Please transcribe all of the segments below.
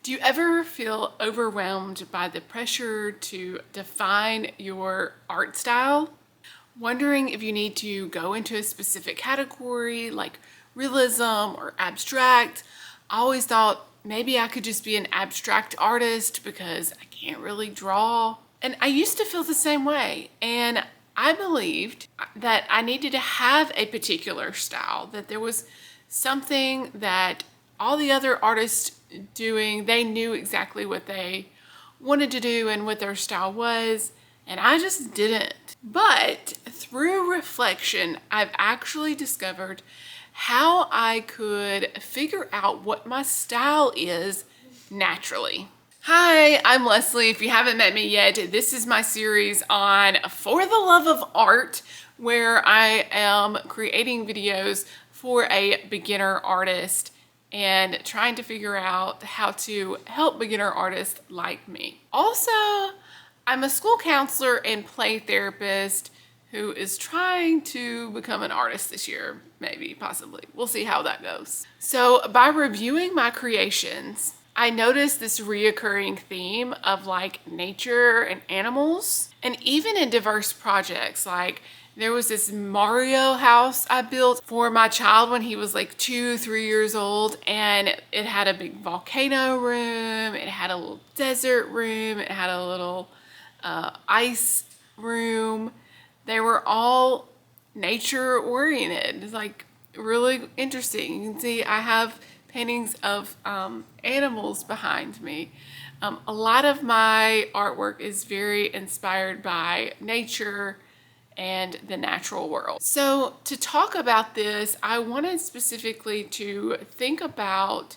Do you ever feel overwhelmed by the pressure to define your art style? Wondering if you need to go into a specific category like realism or abstract? I always thought maybe I could just be an abstract artist because I can't really draw. And I used to feel the same way. And I believed that I needed to have a particular style, that there was something that all the other artists doing, they knew exactly what they wanted to do and what their style was, and I just didn't. But through reflection, I've actually discovered how I could figure out what my style is naturally. Hi, I'm Leslie. If you haven't met me yet, this is my series on For the Love of Art, where I am creating videos for a beginner artist and trying to figure out how to help beginner artists like me. Also, I'm a school counselor and play therapist who is trying to become an artist this year, maybe, possibly. We'll see how that goes. So by reviewing my creations, I noticed this reoccurring theme of like nature and animals, and even in diverse projects. Like there was this Mario house I built for my child when he was like 2-3 years old, and it had a big volcano room, it had a little desert room, it had a little ice room. They were all nature oriented. It's like really interesting. You can see I have paintings of animals behind me. A lot of my artwork is very inspired by nature and the natural world. So to talk about this, I wanted specifically to think about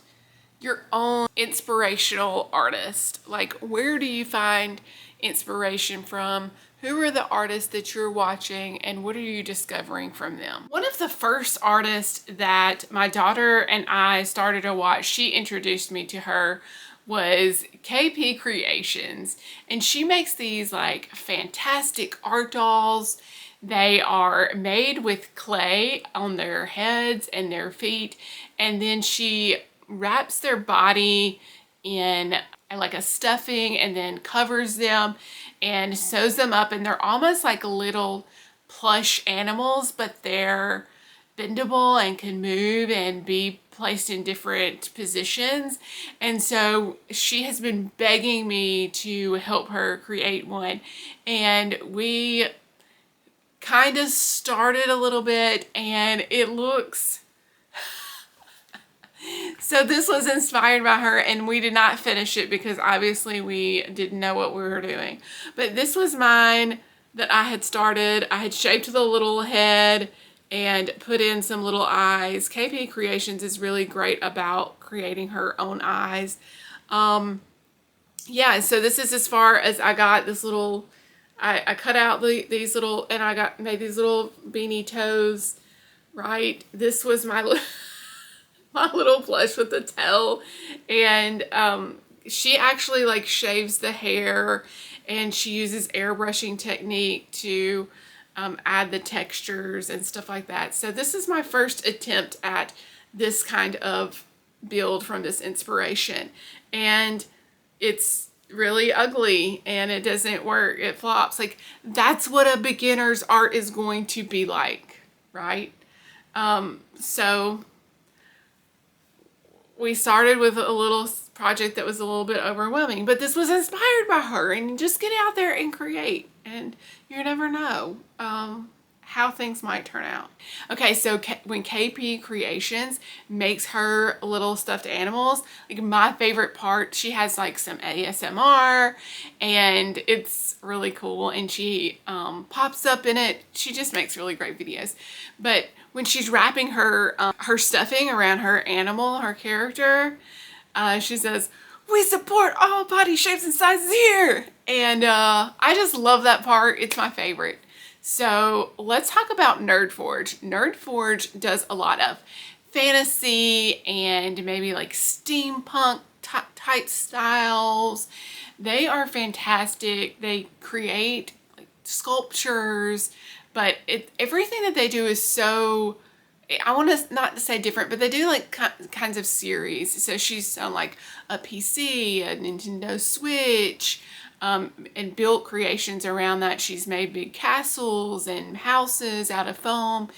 your own inspirational artist. Like, where do you find inspiration from? Who are the artists that you're watching, and what are you discovering from them? One of the first artists that my daughter and I started to watch, she introduced me to her, was KP Creations. And she makes these like fantastic art dolls. They are made with clay on their heads and their feet, and then she wraps their body in like a stuffing and then covers them and sews them up, and they're almost like little plush animals, but they're bendable and can move and be placed in different positions. And so she has been begging me to help her create one, and we kind of started a little bit, and it looks so this was inspired by her, and we did not finish it because obviously we didn't know what we were doing. But this was mine that I had started. I had shaped the little head and put in some little eyes. KP Creations is really great about creating her own eyes. Yeah, so this is as far as I got. This little, I cut out these little, and I made these little beanie toes, right? This was my my little plush with the tail, and she actually like shaves the hair, and she uses airbrushing technique to add the textures and stuff like that. So this is my first attempt at this kind of build from this inspiration, and it's really ugly and it doesn't work. It flops. Like, that's what a beginner's art is going to be like, right? So we started with a little project that was a little bit overwhelming, but this was inspired by her, and just get out there and create, and you never know how things might turn out. Okay, so when KP Creations makes her little stuffed animals, like my favorite part, she has like some ASMR, and it's really cool, and she pops up in it. She just makes really great videos. But when she's wrapping her her stuffing around her animal, her character, she says, "We support all body shapes and sizes here." And I just love that part. It's my favorite. So let's talk about NerdForge. NerdForge does a lot of fantasy and maybe like steampunk type styles. They are fantastic. They create like sculptures, but everything that they do is so I want to not to say different, but they do like kinds of series. So she's on like a PC, a Nintendo Switch, and built creations around that. She's made big castles and houses out of foam.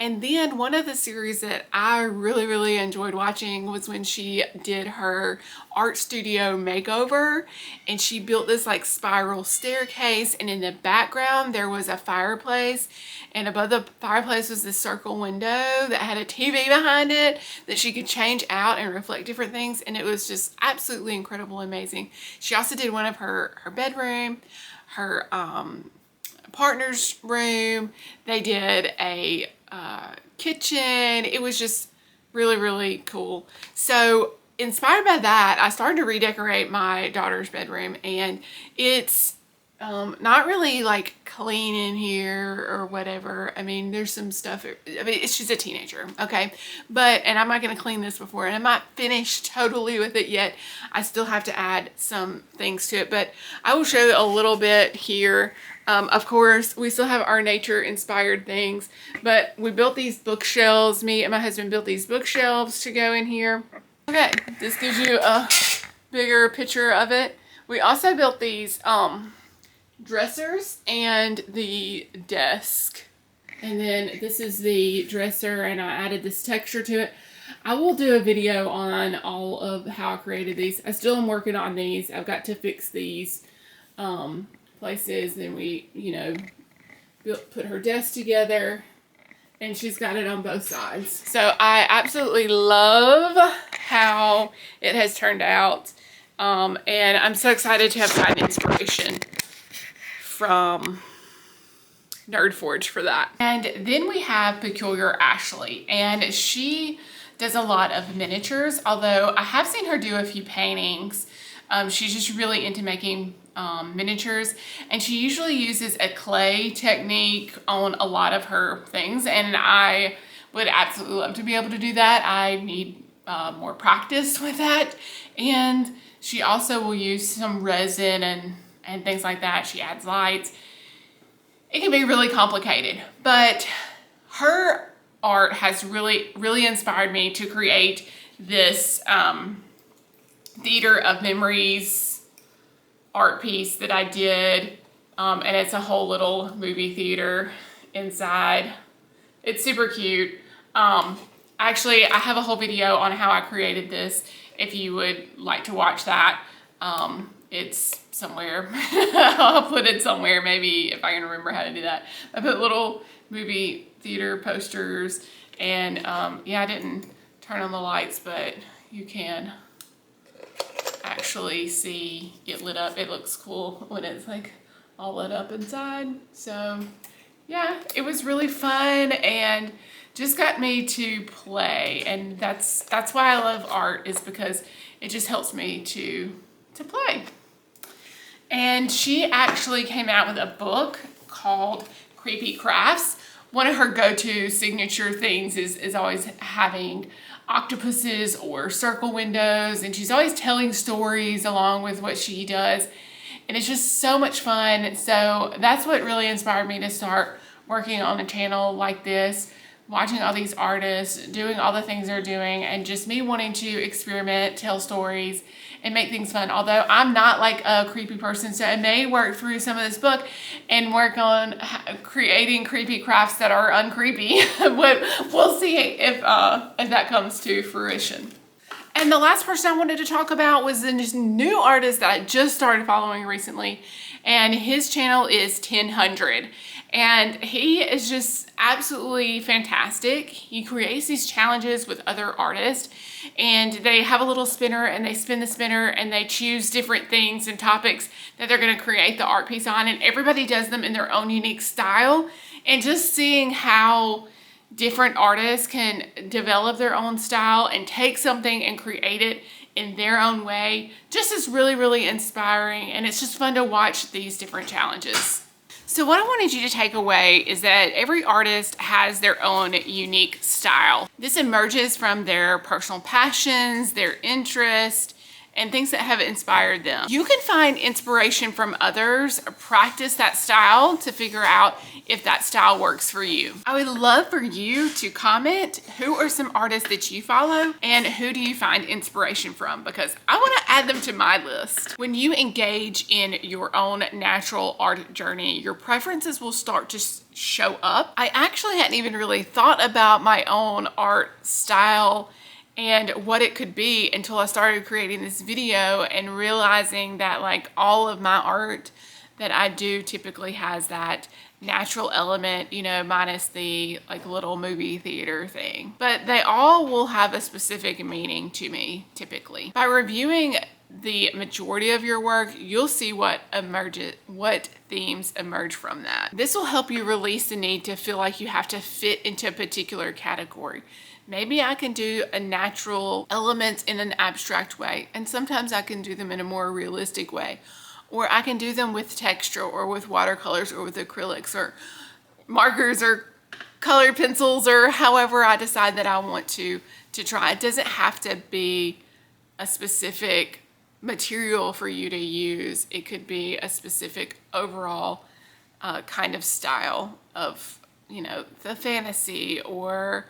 And then one of the series that I really, really enjoyed watching was when she did her art studio makeover, and she built this like spiral staircase, and in the background there was a fireplace, and above the fireplace was this circle window that had a TV behind it that she could change out and reflect different things, and it was just absolutely incredible, amazing. She also did one of her bedroom, her partner's room. They did a kitchen. It was just really, really cool. So inspired by that, I started to redecorate my daughter's bedroom, and it's not really like clean in here or whatever. I mean, there's some stuff. I mean, she's a teenager, okay? And I'm not going to clean this before, and I'm not finished totally with it yet. I still have to add some things to it, but I will show you a little bit here. Of course, we still have our nature-inspired things, but we built these bookshelves. Me and my husband built these bookshelves to go in here. Okay, this gives you a bigger picture of it. We also built these dressers and the desk. And then this is the dresser, and I added this texture to it. I will do a video on all of how I created these. I still am working on these. I've got to fix these places. Then we, you know, put her desk together, and she's got it on both sides. So I absolutely love how it has turned out. And I'm so excited to have gotten inspiration from Nerd Forge for that. And then we have Peculiar Ashley, and she does a lot of miniatures, although I have seen her do a few paintings. She's just really into making miniatures, and she usually uses a clay technique on a lot of her things, and I would absolutely love to be able to do that. I need more practice with that. And she also will use some resin and things like that. She adds lights. It can be really complicated, but her art has really, really inspired me to create this Theater of Memories art piece that I did. And it's a whole little movie theater inside. It's super cute. Actually, I have a whole video on how I created this if you would like to watch that. It's somewhere. I'll put it somewhere, maybe, if I can remember how to do that. I put little movie theater posters, and yeah, I didn't turn on the lights, but you can actually see it lit up. It looks cool when it's like all lit up inside. So yeah, it was really fun and just got me to play, and that's why I love art, is because it just helps me to play. And she actually came out with a book called Creepy Crafts. One of her go-to signature things is always having octopuses or circle windows, and she's always telling stories along with what she does, and it's just so much fun. So that's what really inspired me to start working on a channel like this, watching all these artists doing all the things they're doing, and just me wanting to experiment, tell stories, and make things fun. Although I'm not like a creepy person, so I may work through some of this book and work on creating creepy crafts that are uncreepy. But we'll see if that comes to fruition. And the last person I wanted to talk about was this new artist that I just started following recently, and his channel is 1000. And he is just absolutely fantastic. He creates these challenges with other artists, and they have a little spinner, and they spin the spinner, and they choose different things and topics that they're going to create the art piece on, and everybody does them in their own unique style. And just seeing how different artists can develop their own style and take something and create it in their own way just is really, really inspiring, and it's just fun to watch these different challenges. So what I wanted you to take away is that every artist has their own unique style. This emerges from their personal passions, their interest, and things that have inspired them. You can find inspiration from others, practice that style to figure out if that style works for you. I would love for you to comment who are some artists that you follow and who do you find inspiration from, because I want to add them to my list. When you engage in your own natural art journey, your preferences will start to show up. I actually hadn't even really thought about my own art style and what it could be until I started creating this video and realizing that like all of my art that I do typically has that natural element, you know, minus the like little movie theater thing. But they all will have a specific meaning to me typically. By reviewing the majority of your work, you'll see what themes emerge from that. This will help you release the need to feel like you have to fit into a particular category. Maybe I can do a natural elements in an abstract way, and sometimes I can do them in a more realistic way. Or I can do them with texture or with watercolors or with acrylics or markers or colored pencils or however I decide that I want to try. It doesn't have to be a specific material for you to use. It could be a specific overall kind of style of, you know, the fantasy or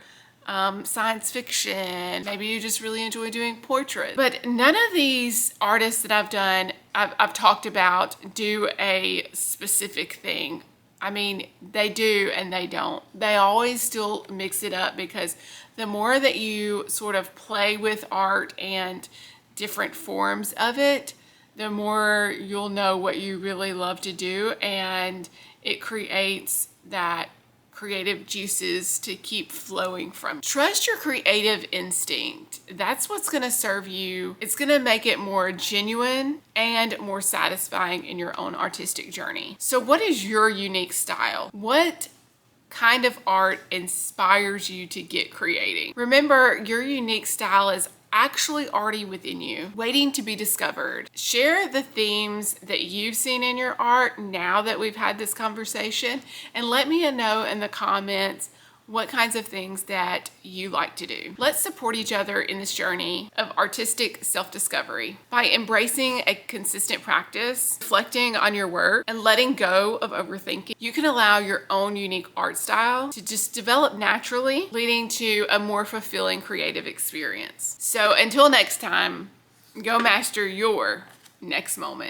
science fiction. Maybe you just really enjoy doing portraits. But none of these artists that I've talked about do a specific thing. I mean, they do and they don't. They always still mix it up, because the more that you sort of play with art and different forms of it, the more you'll know what you really love to do, and it creates that creative juices to keep flowing from. Trust your creative instinct. That's what's going to serve you. It's going to make it more genuine and more satisfying in your own artistic journey. So what is your unique style? What kind of art inspires you to get creating? Remember, your unique style is actually already within you, waiting to be discovered. Share the themes that you've seen in your art now that we've had this conversation, and let me know in the comments what kinds of things that you like to do. Let's support each other in this journey of artistic self-discovery. By embracing a consistent practice, reflecting on your work, and letting go of overthinking, you can allow your own unique art style to just develop naturally, leading to a more fulfilling creative experience. So until next time, go master your next moment.